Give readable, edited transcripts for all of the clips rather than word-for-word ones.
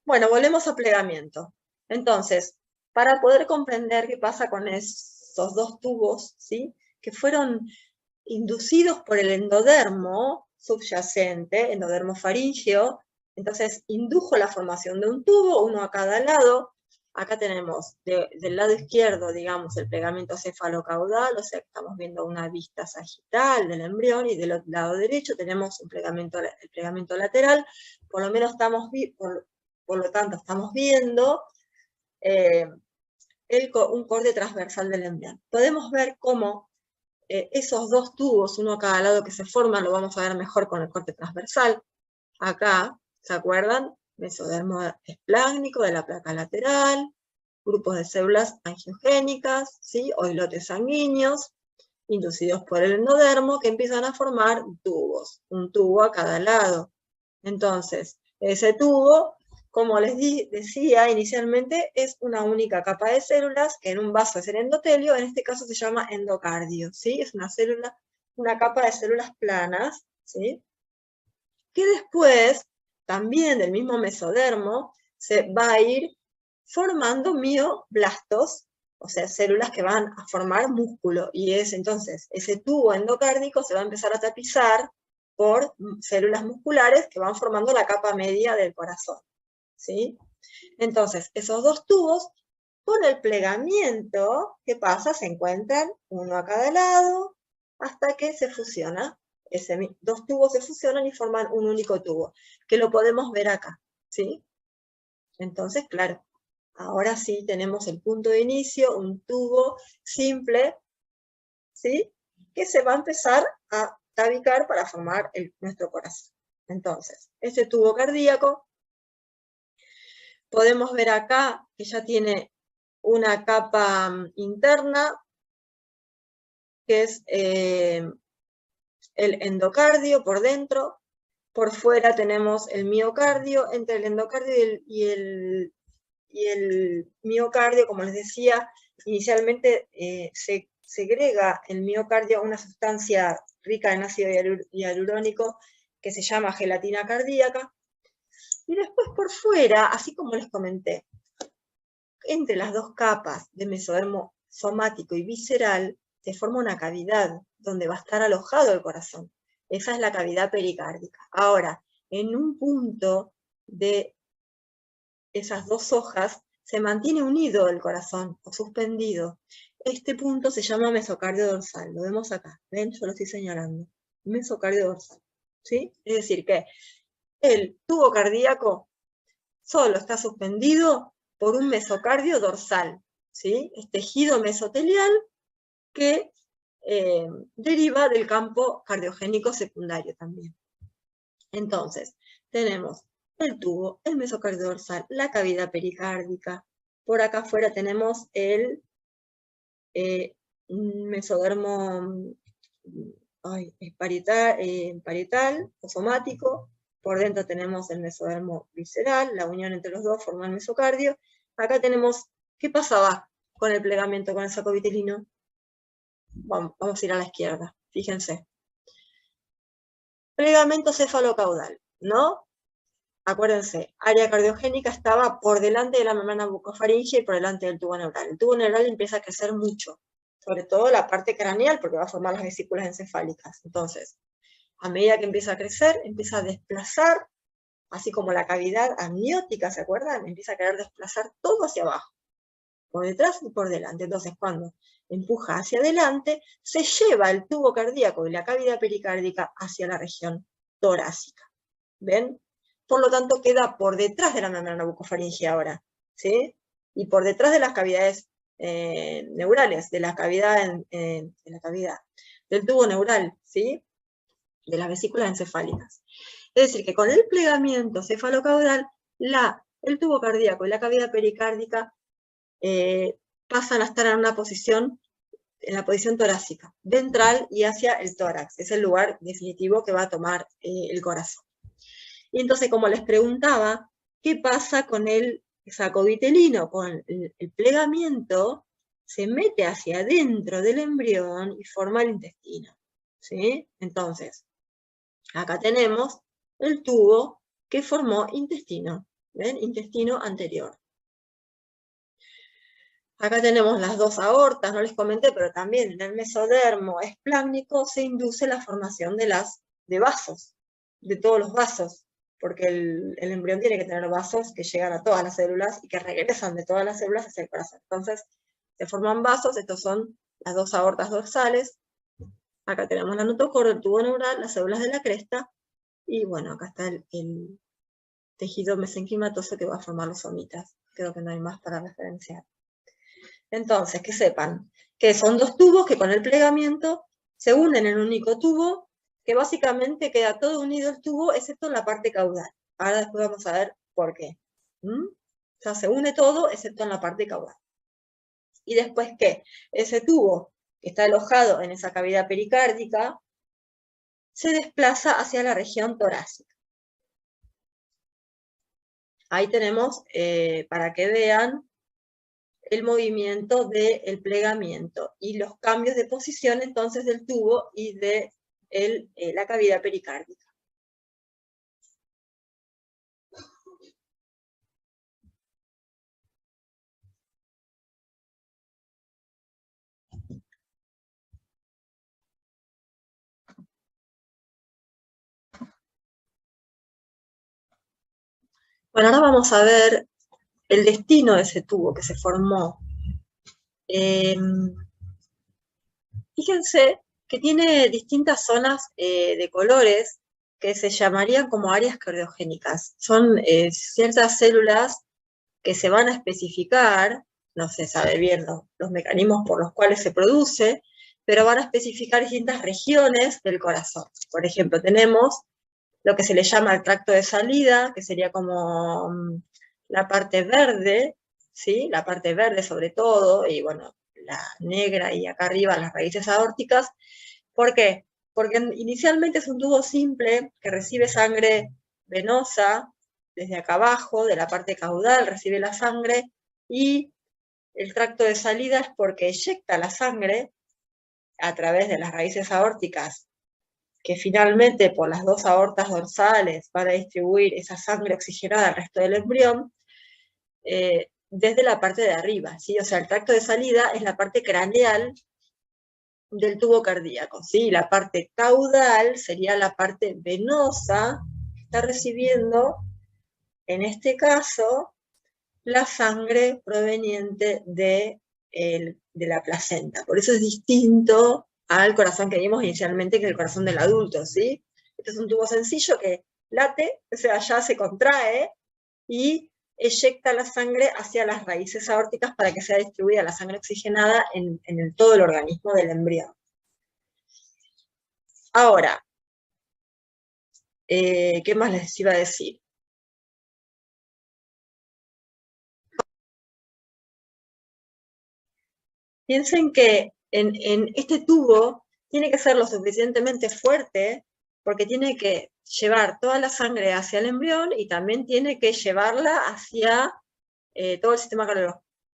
Bueno, volvemos a plegamiento. Entonces, para poder comprender qué pasa con esos dos tubos, ¿sí?, que fueron inducidos por el endodermo subyacente, endodermo faríngeo, entonces indujo la formación de un tubo, uno a cada lado. Acá tenemos del lado izquierdo, digamos, el plegamiento cefalocaudal, o sea, estamos viendo una vista sagital del embrión, y del lado derecho tenemos el plegamento lateral. Por lo menos por lo tanto, estamos viendo un corte transversal del embrión. Podemos ver cómo esos dos tubos, uno a cada lado que se forman, lo vamos a ver mejor con el corte transversal. Acá, ¿se acuerdan? Mesodermo esplácnico de la placa lateral, grupos de células angiogénicas, ¿sí?, o islotes sanguíneos, inducidos por el endodermo, que empiezan a formar tubos, un tubo a cada lado. Entonces, ese tubo, como les decía inicialmente, es una única capa de células, que en un vaso es el endotelio, en este caso se llama endocardio, ¿sí? Es una capa de células planas, ¿sí?, que después, también del mismo mesodermo, se va a ir formando mioblastos, o sea, células que van a formar músculo, y entonces ese tubo endocárdico se va a empezar a tapizar por células musculares que van formando la capa media del corazón, ¿sí? Entonces, esos dos tubos, con el plegamiento, ¿qué pasa? Se encuentran uno a cada lado, hasta que se fusiona. Dos tubos se fusionan y forman un único tubo, que lo podemos ver acá, ¿sí? Entonces, claro, ahora sí tenemos el punto de inicio, un tubo simple, ¿sí?, que se va a empezar a tabicar para formar nuestro corazón. Entonces, este tubo cardíaco, podemos ver acá que ya tiene una capa interna, que es el endocardio por dentro. Por fuera tenemos el miocardio. Entre el endocardio y el miocardio, como les decía, inicialmente se segrega el miocardio a una sustancia rica en ácido hialurónico que se llama gelatina cardíaca. Y después por fuera, así como les comenté, entre las dos capas de mesodermo somático y visceral, se forma una cavidad donde va a estar alojado el corazón. Esa es la cavidad pericárdica. Ahora, en un punto de esas dos hojas se mantiene unido el corazón, o suspendido. Este punto se llama mesocardio dorsal. Lo vemos acá. ¿Ven? Yo lo estoy señalando. Mesocardio dorsal. ¿Sí? Es decir, que el tubo cardíaco solo está suspendido por un mesocardio dorsal, ¿sí? Es tejido mesotelial que deriva del campo cardiogénico secundario también. Entonces, tenemos el tubo, el mesocardio dorsal, la cavidad pericárdica. Por acá afuera tenemos el mesodermo parietal o somático. Por dentro tenemos el mesodermo visceral, la unión entre los dos forma el mesocardio. Acá tenemos, ¿qué pasaba con el plegamiento, con el saco vitelino? Vamos a ir a la izquierda, fíjense. Plegamento cefalocaudal, ¿no? Acuérdense, área cardiogénica estaba por delante de la membrana bucofaringea y por delante del tubo neural. El tubo neural empieza a crecer mucho, sobre todo la parte craneal, porque va a formar las vesículas encefálicas. Entonces, a medida que empieza a crecer, empieza a desplazar, así como la cavidad amniótica, ¿se acuerdan? Empieza a querer desplazar todo hacia abajo, por detrás y por delante. Entonces, cuando empuja hacia adelante, se lleva el tubo cardíaco y la cavidad pericárdica hacia la región torácica. ¿Ven? Por lo tanto, queda por detrás de la membrana bucofaringea ahora, ¿sí? Y por detrás de las cavidades neurales, de la cavidad, del tubo neural, ¿sí?, de las vesículas encefálicas. Es decir, que con el plegamiento cefalocaudal, el tubo cardíaco y la cavidad pericárdica pasan a estar en la posición torácica, ventral y hacia el tórax. Es el lugar definitivo que va a tomar el corazón. Y entonces, como les preguntaba, ¿qué pasa con el saco vitelino? Con el plegamiento se mete hacia adentro del embrión y forma el intestino, ¿sí? Entonces, acá tenemos el tubo que formó intestino. ¿Ven? Intestino anterior. Acá tenemos las dos aortas, no les comenté, pero también en el mesodermo esplácnico se induce la formación de vasos, de todos los vasos, porque el embrión tiene que tener vasos que llegan a todas las células y que regresan de todas las células hacia el corazón. Entonces, se forman vasos, estos son las dos aortas dorsales. Acá tenemos la notocorda, el tubo neural, las células de la cresta, y bueno, acá está el tejido mesenquimatoso que va a formar los somitas. Creo que no hay más para referenciar. Entonces, que sepan que son dos tubos que con el plegamiento se unen en un único tubo, que básicamente queda todo unido el tubo, excepto en la parte caudal. Ahora después vamos a ver por qué. O sea, se une todo, excepto en la parte caudal. Y después que ese tubo que está alojado en esa cavidad pericárdica se desplaza hacia la región torácica. Ahí tenemos, para que vean, el movimiento del plegamiento y los cambios de posición entonces del tubo y de la cavidad pericárdica. Bueno, ahora vamos a ver el destino de ese tubo que se formó. Fíjense que tiene distintas zonas de colores que se llamarían como áreas cardiogénicas. Son ciertas células que se van a especificar, no se sabe bien los mecanismos por los cuales se produce, pero van a especificar distintas regiones del corazón. Por ejemplo, tenemos lo que se le llama el tracto de salida, que sería como la parte verde, ¿sí? La parte verde sobre todo, y bueno, la negra y acá arriba las raíces aórticas. ¿Por qué? Porque inicialmente es un tubo simple que recibe sangre venosa desde acá abajo, de la parte caudal, recibe la sangre, y el tracto de salida es porque eyecta la sangre a través de las raíces aórticas, que finalmente por las dos aortas dorsales van a distribuir esa sangre oxigenada al resto del embrión, desde la parte de arriba, ¿sí? O sea, el tracto de salida es la parte craneal del tubo cardíaco, ¿sí? La parte caudal sería la parte venosa que está recibiendo, en este caso, la sangre proveniente de la placenta. Por eso es distinto al corazón que vimos inicialmente, que es el corazón del adulto, ¿sí? Este es un tubo sencillo que late, o sea, ya se contrae y eyecta la sangre hacia las raíces aórticas para que sea distribuida la sangre oxigenada en todo el organismo del embrión. Ahora, ¿qué más les iba a decir? Piensen que en este tubo tiene que ser lo suficientemente fuerte porque tiene que llevar toda la sangre hacia el embrión y también tiene que llevarla hacia todo el sistema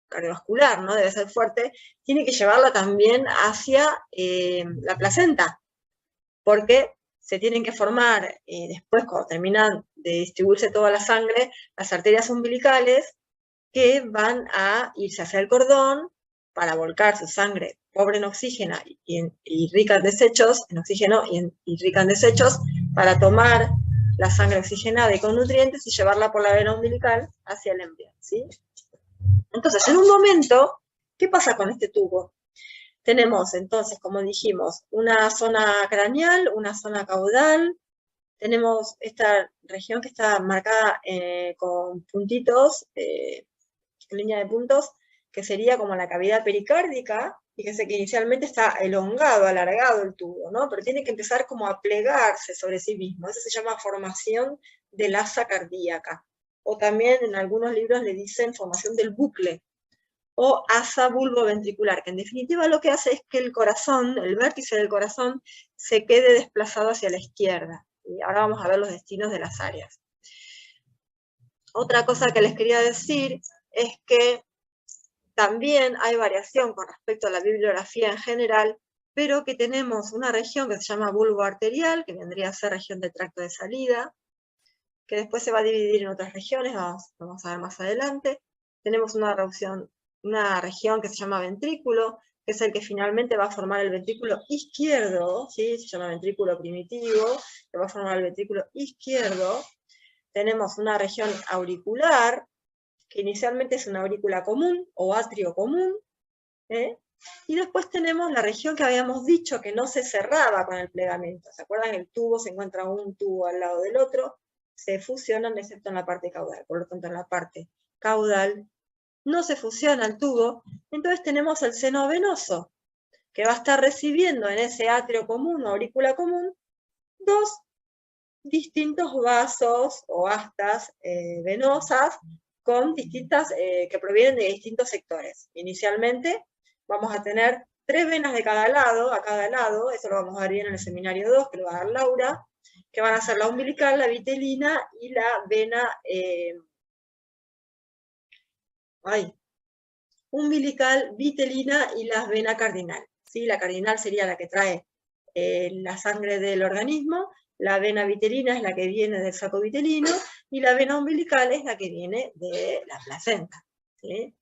cardiovascular, ¿no? Debe ser fuerte. Tiene que llevarla también hacia la placenta, porque se tienen que formar después, cuando terminan de distribuirse toda la sangre, las arterias umbilicales que van a irse hacia el cordón para volcar su sangre pobre en oxígeno y rica en desechos, en oxígeno y rica en desechos, para tomar la sangre oxigenada y con nutrientes y llevarla por la vena umbilical hacia el embrión, ¿sí? Entonces, en un momento, ¿qué pasa con este tubo? Tenemos entonces, como dijimos, una zona craneal, una zona caudal, tenemos esta región que está marcada con puntitos, línea de puntos, que sería como la cavidad pericárdica. Fíjense que inicialmente está elongado, alargado el tubo, ¿no? Pero tiene que empezar como a plegarse sobre sí mismo. Eso se llama formación del asa cardíaca. O también en algunos libros le dicen formación del bucle, o asa bulboventricular, que en definitiva lo que hace es que el corazón, el vértice del corazón, se quede desplazado hacia la izquierda. Y ahora vamos a ver los destinos de las áreas. Otra cosa que les quería decir es que también hay variación con respecto a la bibliografía en general, pero que tenemos una región que se llama bulbo arterial, que vendría a ser región de tracto de salida, que después se va a dividir en otras regiones, vamos a ver más adelante. Tenemos una región que se llama ventrículo, que es el que finalmente va a formar el ventrículo izquierdo, ¿sí? Se llama ventrículo primitivo, que va a formar el ventrículo izquierdo. Tenemos una región auricular, que inicialmente es una aurícula común, o atrio común, y después tenemos la región que habíamos dicho que no se cerraba con el plegamiento. ¿Se acuerdan? El tubo, se encuentra un tubo al lado del otro, se fusionan excepto en la parte caudal. Por lo tanto, en la parte caudal no se fusiona el tubo. Entonces tenemos el seno venoso, que va a estar recibiendo en ese atrio común o aurícula común dos distintos vasos o astas venosas con distintas, que provienen de distintos sectores. Inicialmente vamos a tener 3 venas de cada lado, a cada lado, eso lo vamos a ver bien en el seminario 2, que lo va a dar Laura, que van a ser la umbilical, la vitelina y la vena, umbilical, vitelina y la vena cardinal. ¿Sí? La cardinal sería la que trae la sangre del organismo, la vena vitelina es la que viene del saco vitelino, y la vena umbilical es la que viene de la placenta. ¿Sí?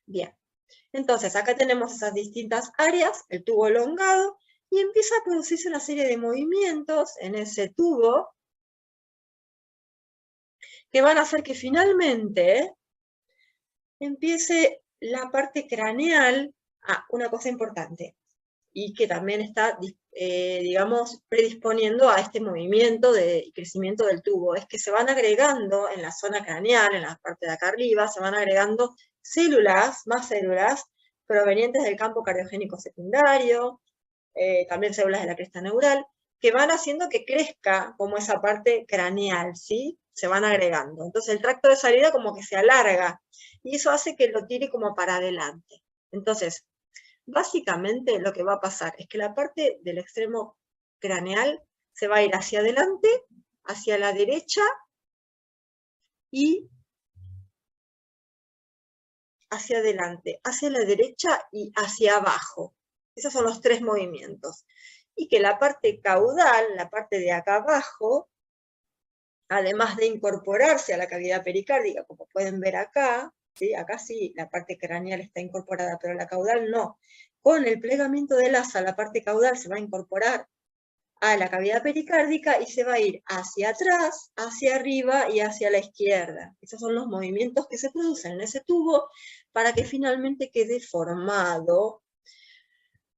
Bien, entonces acá tenemos esas distintas áreas, el tubo elongado, y empieza a producirse una serie de movimientos en ese tubo, que van a hacer que finalmente empiece la parte craneal. Una cosa importante, y que también está, digamos, predisponiendo a este movimiento de crecimiento del tubo, es que se van agregando en la zona craneal, en la parte de acá arriba, se van agregando células, más células, provenientes del campo cardiogénico secundario, también células de la cresta neural, que van haciendo que crezca como esa parte craneal, ¿sí? Se van agregando. Entonces el tracto de salida como que se alarga, y eso hace que lo tire como para adelante. Entonces, básicamente lo que va a pasar es que la parte del extremo craneal se va a ir hacia adelante, hacia la derecha y hacia adelante, hacia la derecha y hacia abajo. Esos son los 3 movimientos. Y que la parte caudal, la parte de acá abajo, además de incorporarse a la cavidad pericárdica, como pueden ver acá, ¿sí? Acá sí, la parte craneal está incorporada, pero la caudal no. Con el plegamiento del asa, la parte caudal se va a incorporar a la cavidad pericárdica y se va a ir hacia atrás, hacia arriba y hacia la izquierda. Esos son los movimientos que se producen en ese tubo para que finalmente quede formado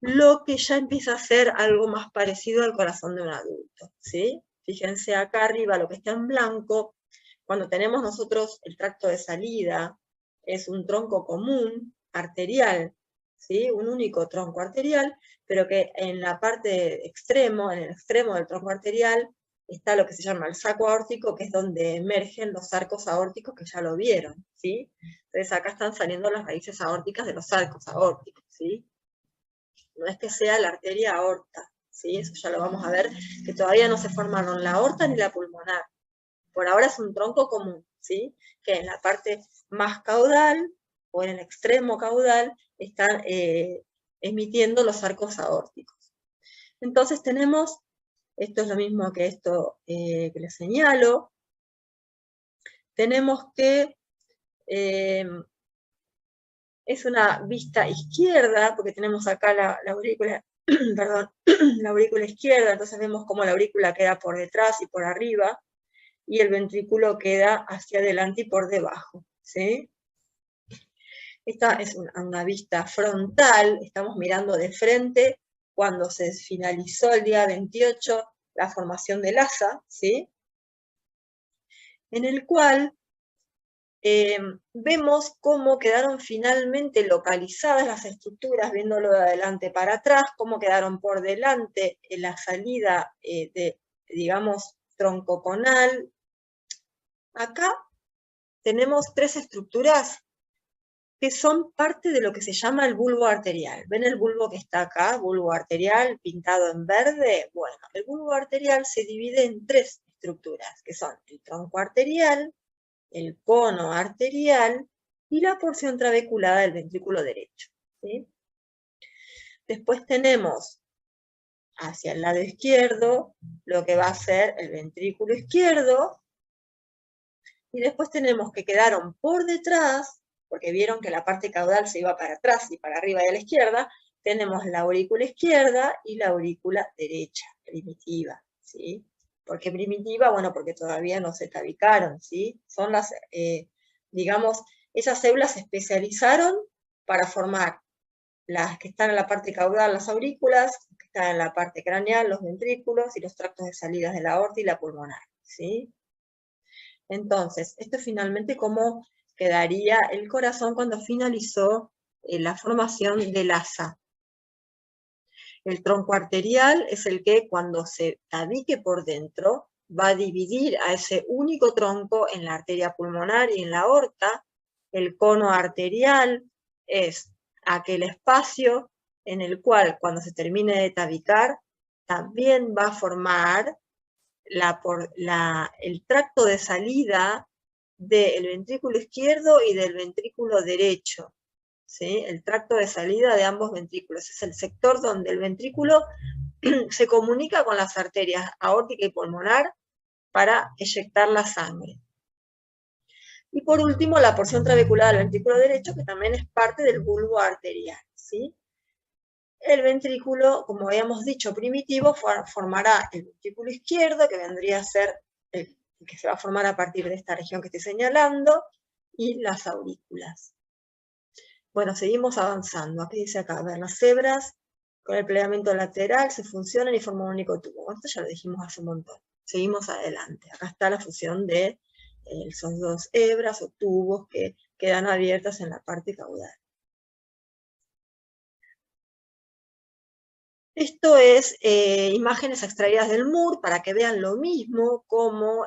lo que ya empieza a ser algo más parecido al corazón de un adulto, ¿sí? Fíjense acá arriba lo que está en blanco. Cuando tenemos nosotros el tracto de salida, es un tronco común, arterial, ¿sí? Un único tronco arterial, pero que en la parte extremo, en el extremo del tronco arterial, está lo que se llama el saco aórtico, que es donde emergen los arcos aórticos, que ya lo vieron, ¿sí? Entonces acá están saliendo las raíces aórticas de los arcos aórticos, ¿sí? No es que sea la arteria aorta, ¿sí? Eso ya lo vamos a ver, que todavía no se formaron la aorta ni la pulmonar. Por ahora es un tronco común, ¿sí? Que en la parte más caudal, o en el extremo caudal, están emitiendo los arcos aórticos. Entonces tenemos, esto es lo mismo que esto que les señalo, tenemos que es una vista izquierda, porque tenemos acá la aurícula, perdón, la aurícula izquierda, entonces vemos cómo la aurícula queda por detrás y por arriba, y el ventrículo queda hacia adelante y por debajo, ¿sí? Esta es una vista frontal, estamos mirando de frente cuando se finalizó el día 28 la formación del asa, ¿sí? En el cual vemos cómo quedaron finalmente localizadas las estructuras, viéndolo de adelante para atrás, cómo quedaron por delante en la salida digamos, troncoconal. Acá tenemos 3 estructuras que son parte de lo que se llama el bulbo arterial. ¿Ven el bulbo que está acá? Bulbo arterial pintado en verde. Bueno, el bulbo arterial se divide en 3 estructuras, que son el tronco arterial, el cono arterial y la porción trabeculada del ventrículo derecho, ¿sí? Después tenemos hacia el lado izquierdo lo que va a ser el ventrículo izquierdo, Y después tenemos que quedaron por detrás, porque vieron que la parte caudal se iba para atrás y para arriba y a la izquierda, tenemos la aurícula izquierda y la aurícula derecha, primitiva, ¿sí? ¿Por qué primitiva? Bueno, porque todavía no se tabicaron, ¿sí? Son las, digamos, esas células se especializaron para formar las que están en la parte caudal, las aurículas, que están en la parte craneal, los ventrículos y los tractos de salidas de la aorta y la pulmonar, ¿sí? Entonces, esto finalmente cómo quedaría el corazón cuando finalizó la formación del asa. El tronco arterial es el que cuando se tabique por dentro va a dividir a ese único tronco en la arteria pulmonar y en la aorta. El cono arterial es aquel espacio en el cual cuando se termine de tabicar también va a formar el tracto de salida del ventrículo izquierdo y del ventrículo derecho, ¿sí? El tracto de salida de ambos ventrículos. Es el sector donde el ventrículo se comunica con las arterias aórtica y pulmonar para eyectar la sangre. Y por último, la porción trabecular del ventrículo derecho, que también es parte del bulbo arterial, ¿sí? El ventrículo, como habíamos dicho, primitivo, formará el ventrículo izquierdo, que vendría a ser el que se va a formar a partir de esta región que estoy señalando, y las aurículas. Bueno, seguimos avanzando. Aquí dice acá, a ver, las hebras con el plegamiento lateral se fusionan y forman un único tubo. Esto ya lo dijimos hace un montón. Seguimos adelante. Acá está la fusión de esos dos hebras o tubos que quedan abiertas en la parte caudal. Esto es imágenes extraídas del MUR para que vean lo mismo como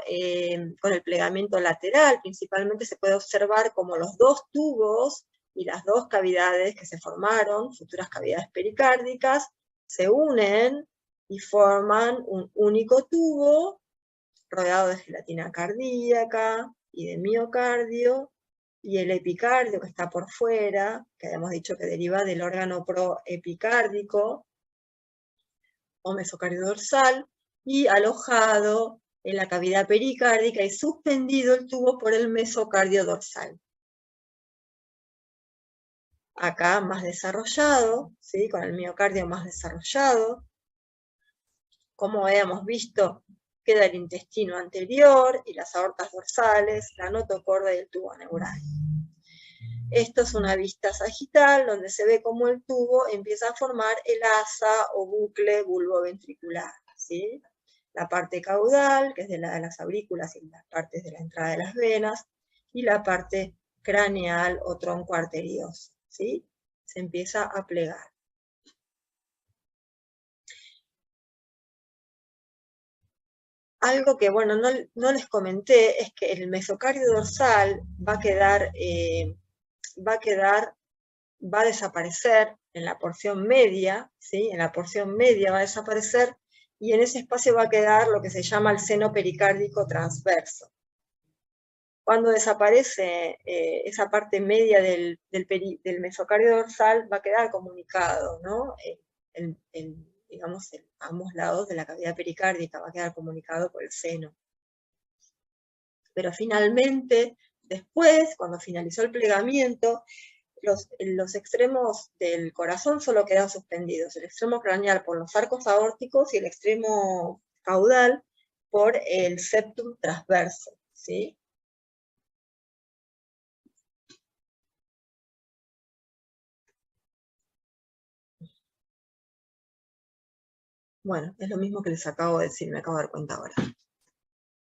con el plegamiento lateral. Principalmente se puede observar como los dos tubos y las dos cavidades que se formaron, futuras cavidades pericárdicas, se unen y forman un único tubo rodeado de gelatina cardíaca y de miocardio, y el epicardio que está por fuera, que habíamos dicho que deriva del órgano proepicárdico, o mesocardio dorsal, y alojado en la cavidad pericárdica y suspendido el tubo por el mesocardio dorsal. Acá más desarrollado, ¿sí? Con el miocardio más desarrollado. Como habíamos visto, queda el intestino anterior y las aortas dorsales, la notocorda y el tubo neural. Esto es una vista sagital donde se ve cómo el tubo empieza a formar el asa o bucle bulboventricular, ¿sí? La parte caudal, que es de las aurículas y las partes de la entrada de las venas, y la parte craneal o tronco arterioso, ¿sí? Se empieza a plegar. Algo que, bueno, no les comenté es que el mesocardio dorsal va a desaparecer en la porción media, ¿sí? En la porción media va a desaparecer y en ese espacio va a quedar lo que se llama el seno pericárdico transverso. Cuando desaparece esa parte media del mesocardio dorsal, va a quedar comunicado, ¿no? Digamos, en ambos lados de la cavidad pericárdica va a quedar comunicado por el seno. Pero finalmente, después, cuando finalizó el plegamiento, los extremos del corazón solo quedan suspendidos, el extremo craneal por los arcos aórticos y el extremo caudal por el septum transverso, ¿sí? Bueno, es lo mismo que les acabo de decir, me acabo de dar cuenta ahora.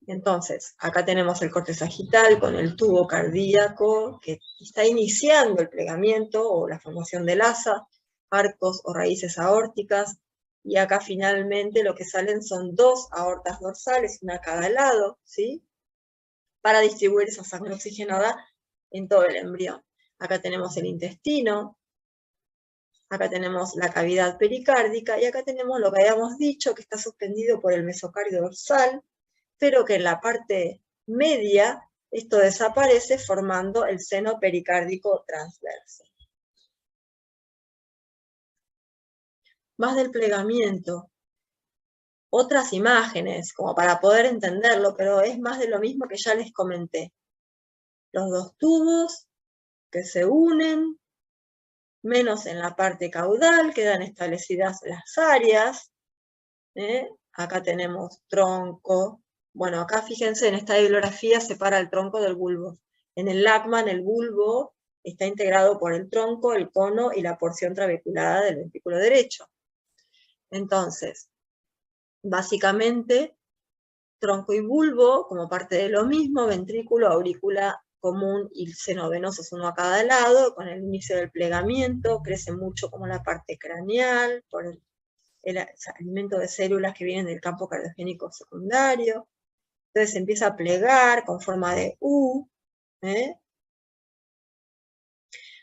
Entonces, acá tenemos el corte sagital con el tubo cardíaco que está iniciando el plegamiento o la formación del asa, arcos o raíces aórticas, y acá finalmente lo que salen son dos aortas dorsales, una a cada lado, ¿sí? Para distribuir esa sangre oxigenada en todo el embrión. Acá tenemos el intestino, acá tenemos la cavidad pericárdica, y acá tenemos lo que habíamos dicho, que está suspendido por el mesocardio dorsal, pero que en la parte media esto desaparece formando el seno pericárdico transverso. Más del plegamiento. Otras imágenes, como para poder entenderlo, pero es más de lo mismo que ya les comenté. los dos tubos que se unen, menos en la parte caudal, quedan establecidas las áreas. Acá tenemos tronco. Bueno, acá fíjense, en esta bibliografía separa el tronco del bulbo. En el Lachmann, el bulbo está integrado por el tronco, el cono y la porción trabeculada del ventrículo derecho. Entonces, básicamente, tronco y bulbo, como parte de lo mismo, ventrículo, aurícula común y seno venoso uno a cada lado, con el inicio del plegamiento, crece mucho como la parte craneal, por el alimento de células que vienen del campo cardiogénico secundario. Entonces se empieza a plegar con forma de U. De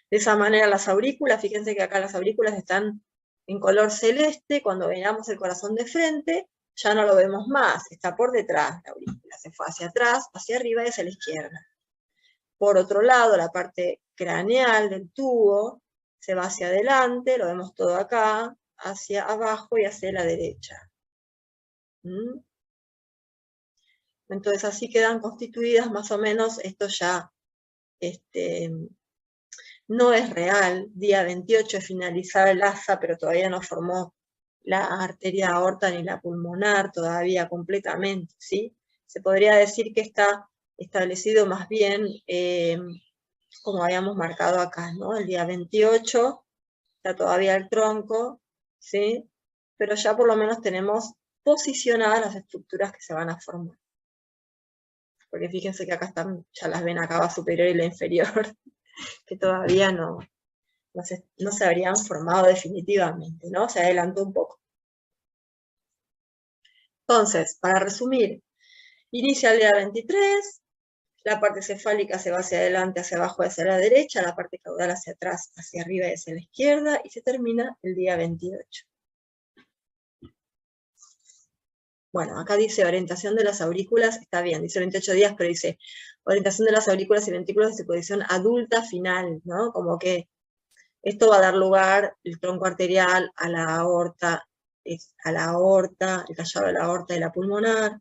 esa manera las aurículas, fíjense que acá las aurículas están en color celeste, cuando veamos el corazón de frente, ya no lo vemos más, está por detrás la aurícula, se fue hacia atrás, hacia arriba y hacia la izquierda. Por otro lado, la parte craneal del tubo se va hacia adelante, lo vemos todo acá, hacia abajo y hacia la derecha. Entonces así quedan constituidas más o menos, esto ya no es real, día 28 es finalizar el asa, pero todavía no formó la arteria aorta ni la pulmonar todavía completamente, ¿sí? Se podría decir que está establecido más bien, como habíamos marcado acá, ¿no? El día 28 está todavía el tronco, ¿sí? Pero ya por lo menos tenemos posicionadas las estructuras que se van a formar. Porque fíjense que acá están ya las venas cava superior y la inferior, que todavía no se habrían formado definitivamente, ¿no? Se adelantó un poco. Entonces, para resumir, inicia el día 23, la parte cefálica se va hacia adelante, hacia abajo, hacia la derecha, la parte caudal hacia atrás, hacia arriba y hacia la izquierda, y se termina el día 28. Bueno, acá dice orientación de las aurículas, está bien, dice 28 días, pero dice orientación de las aurículas y ventrículos de su posición adulta final, ¿no? Como que esto va a dar lugar, el tronco arterial, a la aorta, el callado de la aorta y la pulmonar.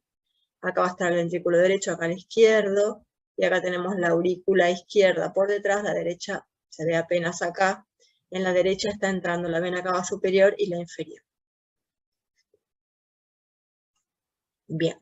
Acá va a estar el ventrículo derecho, acá el izquierdo, y acá tenemos la aurícula izquierda por detrás, la derecha se ve apenas acá. En la derecha está entrando la vena cava superior y la inferior. Bien.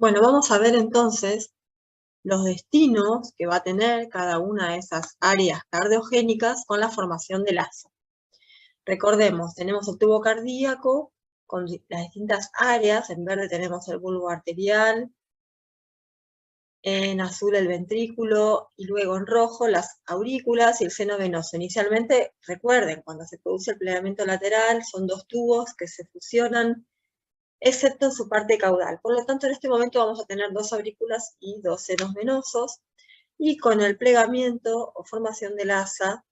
Bueno, vamos a ver entonces los destinos que va a tener cada una de esas áreas cardiogénicas con la formación del asa. Recordemos, tenemos el tubo cardíaco con las distintas áreas, en verde tenemos el bulbo arterial, en azul el ventrículo, y luego en rojo las aurículas y el seno venoso. Inicialmente, recuerden, cuando se produce el plegamiento lateral, son dos tubos que se fusionan, excepto en su parte caudal. Por lo tanto, en este momento vamos a tener dos aurículas y dos senos venosos, y con el plegamiento o formación del asa,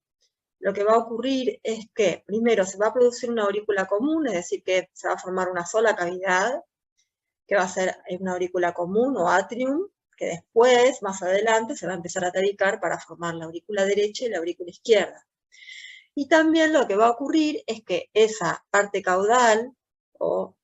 lo que va a ocurrir es que, primero, se va a producir una aurícula común, es decir, que se va a formar una sola cavidad, que va a ser una aurícula común o atrium, que después, más adelante, se va a empezar a tabicar para formar la aurícula derecha y la aurícula izquierda. Y también lo que va a ocurrir es que esa parte caudal, o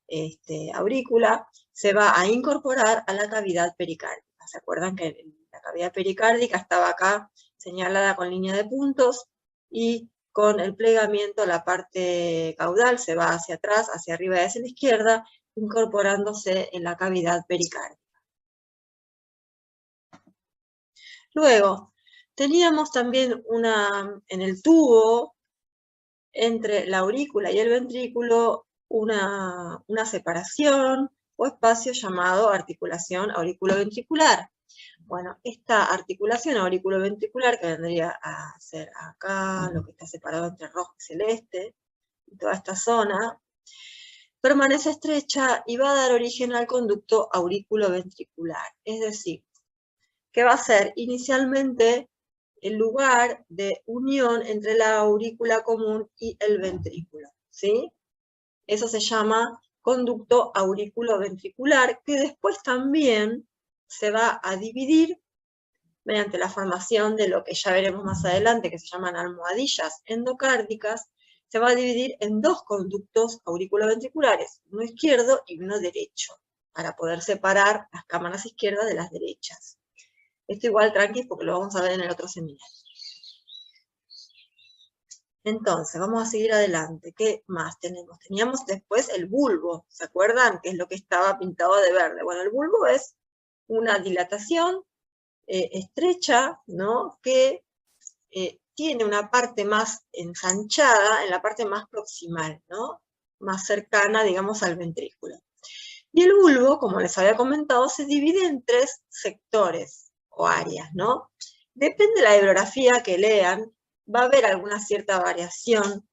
aurícula, se va a incorporar a la cavidad pericárdica. ¿Se acuerdan que la cavidad pericárdica estaba acá señalada con línea de puntos? Y con el plegamiento la parte caudal se va hacia atrás, hacia arriba y hacia la izquierda, incorporándose en la cavidad pericárdica. Luego, teníamos también en el tubo, entre la aurícula y el ventrículo, una separación o espacio llamado articulación auriculoventricular. Bueno, esta articulación auriculoventricular, que vendría a ser acá, lo que está separado entre rojo y celeste, y toda esta zona, permanece estrecha y va a dar origen al conducto auriculoventricular. Es decir, que va a ser inicialmente el lugar de unión entre la aurícula común y el ventrículo, ¿sí? Eso se llama conducto auriculoventricular, que después también se va a dividir mediante la formación de lo que ya veremos más adelante, que se llaman almohadillas endocárdicas. Se va a dividir en dos conductos auriculoventriculares, uno izquierdo y uno derecho, para poder separar las cámaras izquierdas de las derechas. Esto igual tranqui porque lo vamos a ver en el otro seminario. Entonces, vamos a seguir adelante. ¿Qué más tenemos? Teníamos después el bulbo, ¿se acuerdan? Que es lo que estaba pintado de verde. Bueno, el bulbo es una dilatación estrecha, ¿no? Que tiene una parte más ensanchada en la parte más proximal, ¿no? Más cercana, digamos, al ventrículo. Y el bulbo, como les había comentado, se divide en tres sectores o áreas, ¿no? Depende de la bibliografía que lean, va a haber alguna cierta variación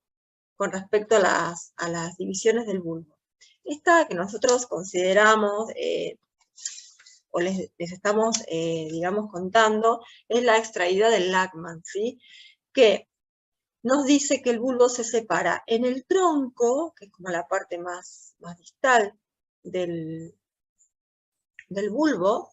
con respecto a las divisiones del bulbo. Esta que nosotros consideramos, o les estamos, digamos, contando, es la extraída del Lachmann, ¿sí? Que nos dice que el bulbo se separa en el tronco, que es como la parte más distal del bulbo,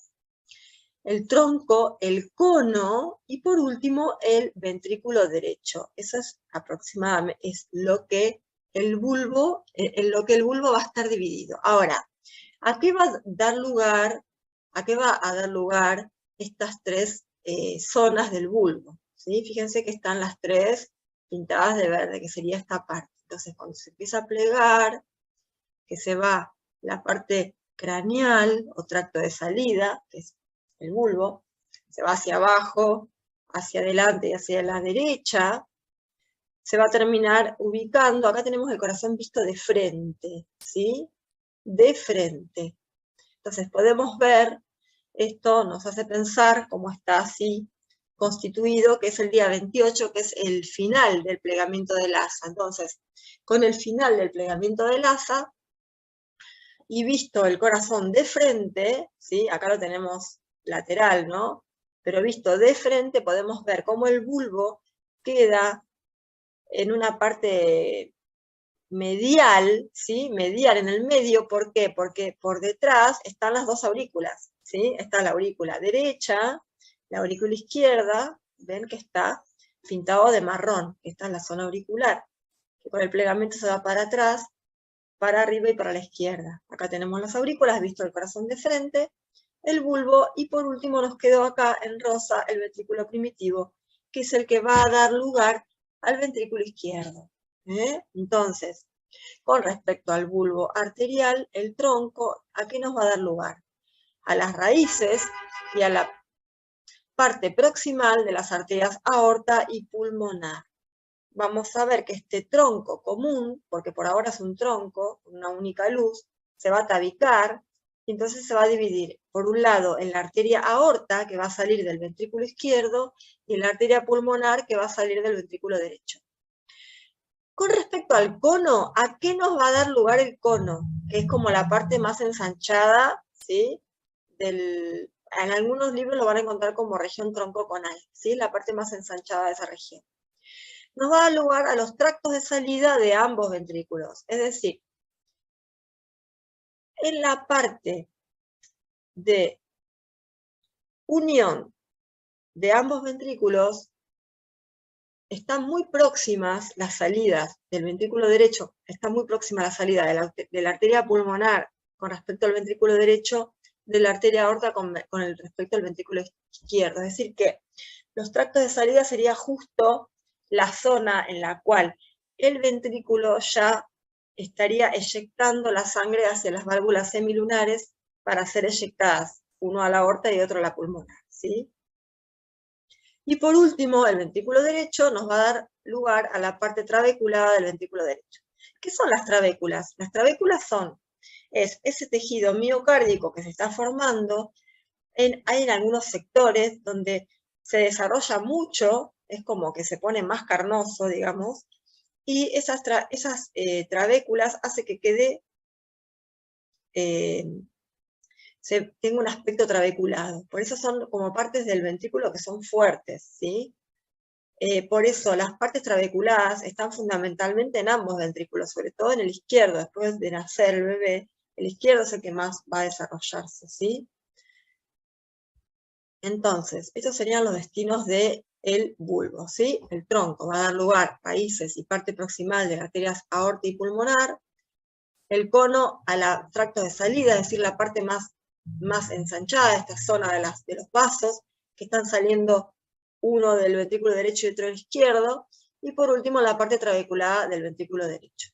el tronco, el cono, y por último el ventrículo derecho. Eso es aproximadamente, es lo que el bulbo, va a estar dividido. Ahora, ¿a qué va a dar lugar estas tres zonas del bulbo? ¿Sí? Fíjense que están las tres pintadas de verde, que sería esta parte. Entonces, cuando se empieza a plegar, que se va la parte craneal, o tracto de salida, que es el bulbo, se va hacia abajo, hacia adelante y hacia la derecha, se va a terminar ubicando, acá tenemos el corazón visto de frente, ¿sí? De frente. Entonces podemos ver, esto nos hace pensar cómo está así constituido, que es el día 28, que es el final del plegamiento del asa. Entonces, con el final del plegamiento del asa, y visto el corazón de frente, ¿sí? Acá lo tenemos lateral, ¿no? Pero visto de frente podemos ver cómo el bulbo queda en una parte medial, ¿sí? Medial en el medio, ¿por qué? Porque por detrás están las dos aurículas, ¿sí? Está la aurícula derecha, la aurícula izquierda, ven que está pintado de marrón, que está en la zona auricular, que con el plegamento se va para atrás, para arriba y para la izquierda. Acá tenemos las aurículas, visto el corazón de frente, el bulbo, y por último nos quedó acá en rosa el ventrículo primitivo, que es el que va a dar lugar al ventrículo izquierdo. Entonces, con respecto al bulbo arterial, el tronco, ¿a qué nos va a dar lugar? A las raíces y a la parte proximal de las arterias aorta y pulmonar. Vamos a ver que este tronco común, porque por ahora es un tronco, una única luz, se va a tabicar, y entonces se va a dividir, por un lado, en la arteria aorta, que va a salir del ventrículo izquierdo, y en la arteria pulmonar, que va a salir del ventrículo derecho. Con respecto al cono, ¿a qué nos va a dar lugar el cono? Que es como la parte más ensanchada, ¿sí? En algunos libros lo van a encontrar como región troncoconal, ¿sí? La parte más ensanchada de esa región. Nos va a dar lugar a los tractos de salida de ambos ventrículos. Es decir, en la parte de unión de ambos ventrículos están muy próximas las salidas del ventrículo derecho, está muy próxima la salida de la arteria pulmonar con respecto al ventrículo derecho, de la arteria aorta con respecto al ventrículo izquierdo. Es decir, que los tractos de salida sería justo la zona en la cual el ventrículo ya estaría eyectando la sangre hacia las válvulas semilunares para ser eyectadas, uno a la aorta y otro a la pulmonar, ¿sí? Y por último, el ventrículo derecho nos va a dar lugar a la parte trabeculada del ventrículo derecho. ¿Qué son las trabéculas? Las trabéculas son es ese tejido miocárdico que se está formando. Hay en algunos sectores donde se desarrolla mucho, es como que se pone más carnoso, digamos, y esas trabéculas hace que quede, tenga un aspecto trabeculado. Por eso son como partes del ventrículo que son fuertes, ¿sí? Por eso las partes trabeculadas están fundamentalmente en ambos ventrículos, sobre todo en el izquierdo. Después de nacer el bebé, el izquierdo es el que más va a desarrollarse, ¿sí? Entonces, estos serían los destinos del bulbo, ¿sí? El tronco va a dar lugar a raíces y parte proximal de las arterias aorta y pulmonar. El cono al tracto de salida, es decir, la parte más ensanchada, esta zona de los vasos, que están saliendo uno del ventrículo derecho y otro del izquierdo. Y por último, la parte trabeculada del ventrículo derecho.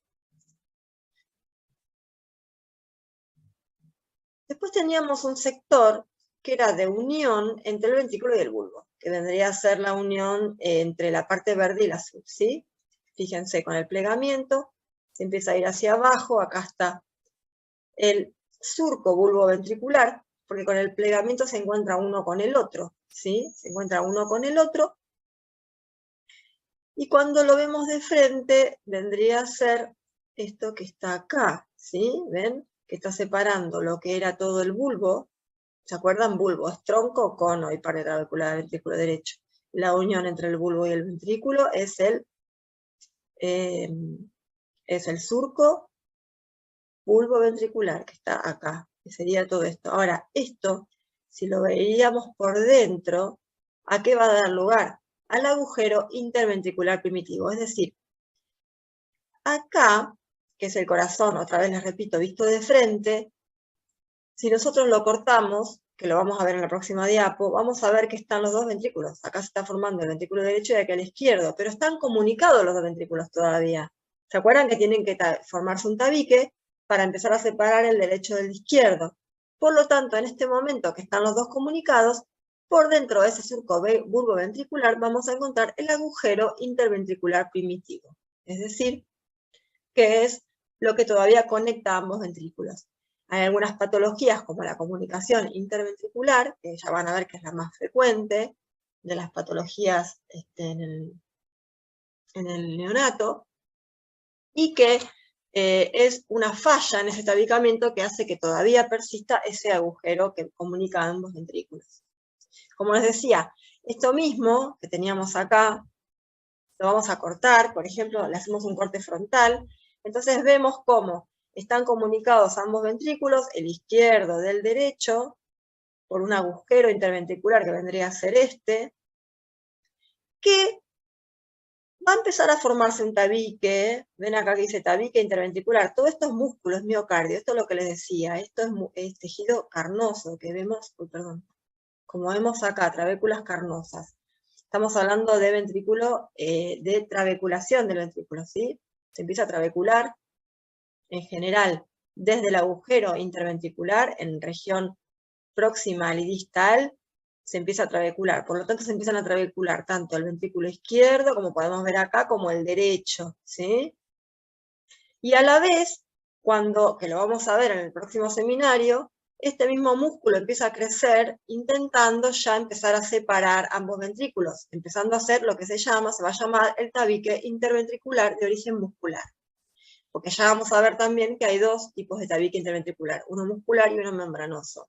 Después teníamos un sector que era de unión entre el ventrículo y el bulbo, que vendría a ser la unión entre la parte verde y la azul, ¿sí? Fíjense, con el plegamiento se empieza a ir hacia abajo, acá está el surco bulboventricular, porque con el plegamiento se encuentra uno con el otro, ¿sí? Se encuentra uno con el otro, y cuando lo vemos de frente, vendría a ser esto que está acá, ¿sí? ¿Ven? Que está separando lo que era todo el bulbo. ¿Se acuerdan? Bulbo es tronco, cono y parte trabecular del ventrículo derecho. La unión entre el bulbo y el ventrículo es el surco bulboventricular, que está acá, que sería todo esto. Ahora, esto, si lo veíamos por dentro, ¿a qué va a dar lugar? Al agujero interventricular primitivo. Es decir, acá, que es el corazón, otra vez les repito, visto de frente, si nosotros lo cortamos, que lo vamos a ver en la próxima diapo, vamos a ver que están los dos ventrículos. Acá se está formando el ventrículo derecho y aquel izquierdo, pero están comunicados los dos ventrículos todavía. ¿Se acuerdan que tienen que formarse un tabique para empezar a separar el derecho del izquierdo? Por lo tanto, en este momento que están los dos comunicados, por dentro de ese surco bulboventricular vamos a encontrar el agujero interventricular primitivo. Es decir, que es lo que todavía conecta ambos ventrículos. Hay algunas patologías como la comunicación interventricular, que ya van a ver que es la más frecuente de las patologías en el neonato, y que es una falla en ese tabicamiento que hace que todavía persista ese agujero que comunica ambos ventrículos. Como les decía, esto mismo que teníamos acá, lo vamos a cortar, por ejemplo, le hacemos un corte frontal, entonces vemos cómo están comunicados ambos ventrículos, el izquierdo del derecho, por un agujero interventricular que vendría a ser este, que va a empezar a formarse un tabique. Ven acá que dice tabique interventricular. Todo esto es músculo, es miocardio, esto es lo que les decía, esto es tejido carnoso que vemos, como vemos acá, trabéculas carnosas. Estamos hablando de ventrículo, de trabeculación del ventrículo, ¿sí? Se empieza a trabecular, en general, desde el agujero interventricular, en región proximal y distal, se empieza a trabecular. Por lo tanto, se empiezan a trabecular tanto el ventrículo izquierdo, como podemos ver acá, como el derecho, ¿sí? Y a la vez, que lo vamos a ver en el próximo seminario, este mismo músculo empieza a crecer intentando ya empezar a separar ambos ventrículos, empezando a hacer lo que se va a llamar el tabique interventricular de origen muscular. Porque ya vamos a ver también que hay dos tipos de tabique interventricular, uno muscular y uno membranoso.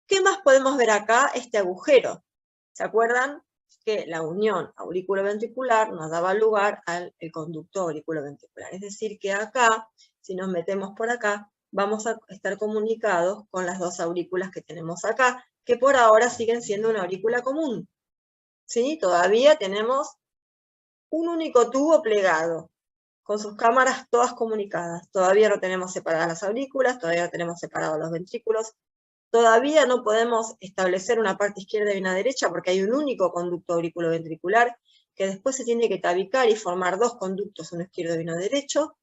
¿Qué más podemos ver acá? Este agujero. ¿Se acuerdan? Que la unión auriculoventricular nos daba lugar al conducto auriculoventricular. Es decir, que acá, si nos metemos por acá, vamos a estar comunicados con las dos aurículas que tenemos acá, que por ahora siguen siendo una aurícula común. ¿Sí? Todavía tenemos un único tubo plegado, con sus cámaras todas comunicadas. Todavía no tenemos separadas las aurículas, todavía no tenemos separados los ventrículos. Todavía no podemos establecer una parte izquierda y una derecha porque hay un único conducto auriculoventricular que después se tiene que tabicar y formar dos conductos, uno izquierdo y uno derecho.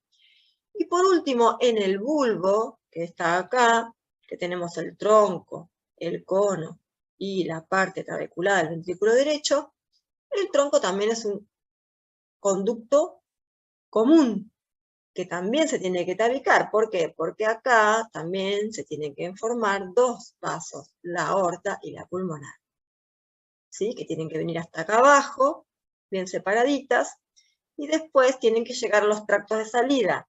Y por último, en el bulbo, que está acá, que tenemos el tronco, el cono y la parte trabeculada del ventrículo derecho, el tronco también es un conducto común. que también se tiene que tabicar. ¿Por qué? Porque acá también se tienen que formar dos vasos, la aorta y la pulmonar. ¿Sí? Que tienen que venir hasta acá abajo, bien separaditas, y después tienen que llegar los tractos de salida.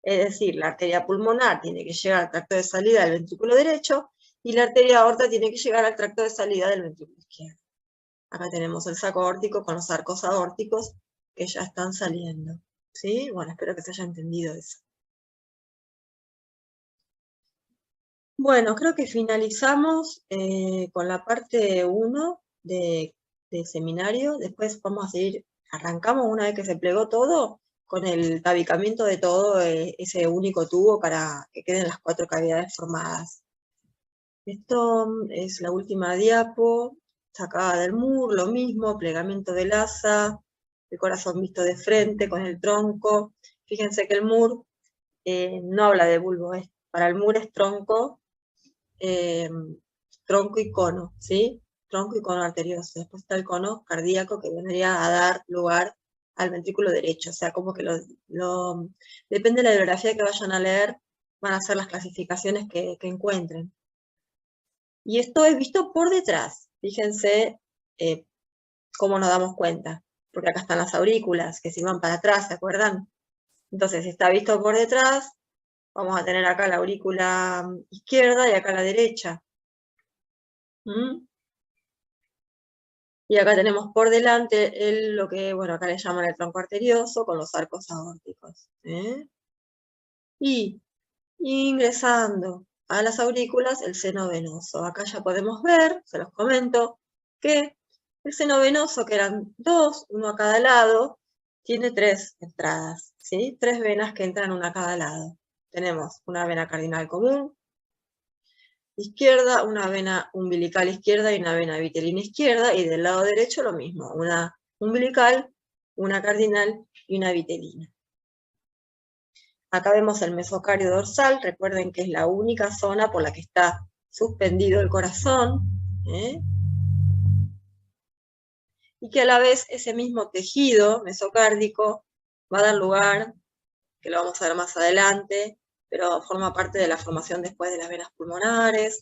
Es decir, la arteria pulmonar tiene que llegar al tracto de salida del ventrículo derecho, y la arteria aorta tiene que llegar al tracto de salida del ventrículo izquierdo. Acá tenemos el saco aórtico con los arcos aórticos que ya están saliendo. ¿Sí? Bueno, espero que se haya entendido eso. Bueno, creo que finalizamos con la parte 1 del seminario. Después vamos a seguir, arrancamos una vez que se plegó todo, con el tabicamiento de todo ese único tubo para que queden las 4 cavidades formadas. Esto es la última diapo, sacada del MUR, lo mismo, plegamiento del asa, el corazón visto de frente con el tronco. Fíjense que el MUR no habla de bulbo, para el MUR es tronco, tronco y cono, ¿sí? Tronco y cono arterioso. Después está el cono cardíaco que vendría a dar lugar al ventrículo derecho. O sea, como que depende de la bibliografía que vayan a leer, van a ser las clasificaciones que encuentren. Y esto es visto por detrás. Fíjense cómo nos damos cuenta. Porque acá están las aurículas, que si van para atrás, ¿se acuerdan? Entonces, si está visto por detrás, vamos a tener acá la aurícula izquierda y acá la derecha. Y acá tenemos por delante lo que, bueno, acá le llaman el tronco arterioso con los arcos aórticos. Y ingresando a las aurículas, el seno venoso. Acá ya podemos ver, se los comento, que el seno venoso, que eran 2, uno a cada lado, tiene 3 entradas, ¿sí? 3 venas que entran una a cada lado. Tenemos una vena cardinal común izquierda, una vena umbilical izquierda y una vena vitelina izquierda, y del lado derecho lo mismo, una umbilical, una cardinal y una vitelina. Acá vemos el mesocardio dorsal, recuerden que es la única zona por la que está suspendido el corazón, y que a la vez ese mismo tejido mesocárdico va a dar lugar, que lo vamos a ver más adelante, pero forma parte de la formación después de las venas pulmonares.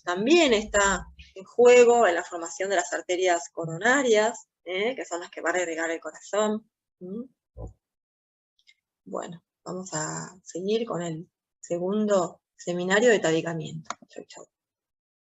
También está en juego en la formación de las arterias coronarias, que son las que van a irrigar el corazón. Bueno, vamos a seguir con el segundo seminario de tabicamiento. Chau, chau.